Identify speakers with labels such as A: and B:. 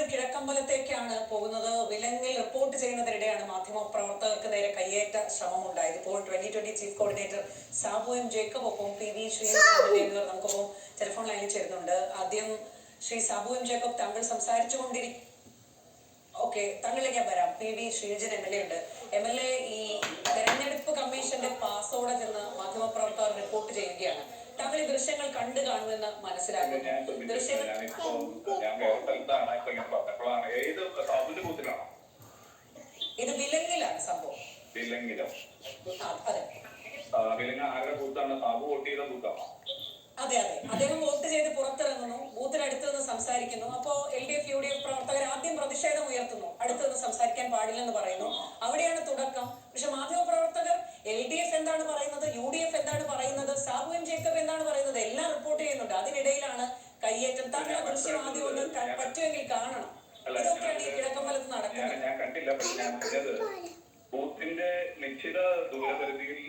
A: വീണ്ടും കിഴക്കമ്പലത്തേക്കാണ് പോകുന്നത്. വിലങ്ങിൽ റിപ്പോർട്ട് ചെയ്യുന്നതിനിടെയാണ് മാധ്യമപ്രവർത്തകർക്ക് നേരെ കയ്യേറ്റ ശ്രമമുണ്ടായത്. ഇപ്പോൾ 2020 chief coordinator Sabu M Jacob ഒപ്പം PV ശ്രീധരൻ എന്നിവർ നമുക്കൊപ്പം ടെലിഫോൺ ലൈനിൽ ചേരുന്നുണ്ട്. ആദ്യം ശ്രീ സാബു എം ജേക്കബ്, താങ്കൾ സംസാരിച്ചുകൊണ്ടിരിക്കും. ഓക്കെ, താങ്കളിലേക്ക് വരാം. PV ശ്രീധരൻ MLA ഉണ്ട്. MLA ഈ തെരഞ്ഞെടുപ്പ് കമ്മീഷന്റെ പാസോടെ ചെന്ന് മാധ്യമപ്രവർത്തകർ റിപ്പോർട്ട് ചെയ്യുകയാണ്. താങ്കൾ ഈ ദൃശ്യങ്ങൾ കണ്ടു കാണുമെന്ന് മനസ്സിലാക്കുന്നു. ഇത് വിലങ്ങിലാണ് സംഭവം. അതെ അതെ, അദ്ദേഹം വോട്ട് ചെയ്ത് പുറത്തിറങ്ങുന്നു, ബൂത്തിനടുത്ത് നിന്ന് സംസാരിക്കുന്നു. അപ്പോ LDF UDF പ്രവർത്തകർ ആദ്യം പ്രതിഷേധം ഉയർത്തുന്നു, അടുത്ത് നിന്ന് സംസാരിക്കാൻ പാടില്ലെന്ന് പറയുന്നു. അവിടെയാണ് തുടക്കം. പക്ഷെ മാധ്യമപ്രവർത്തകർ LDF എന്താണ് പറയുന്നത്, UDF എന്താണ് പറയുന്നത്, സാബു എം ജേക്കബ് എന്താണ് പറയുന്നത്, എല്ലാം റിപ്പോർട്ട് ചെയ്യുന്നുണ്ട്. അതിനിടയിലാണ് കയ്യേറ്റം. താങ്കൾ ആ ദൃശ്യം ആദ്യം ഒന്ന് പറ്റുമെങ്കിൽ കാണണം. ഇതൊക്കെയാണ് ഈ കിഴക്കമ്പലത്ത് നടക്കുന്നത്.
B: ഞാൻ കണ്ടില്ല. ബൂത്തിന്റെ നിശ്ചിത ദൂരപരിധിയിൽ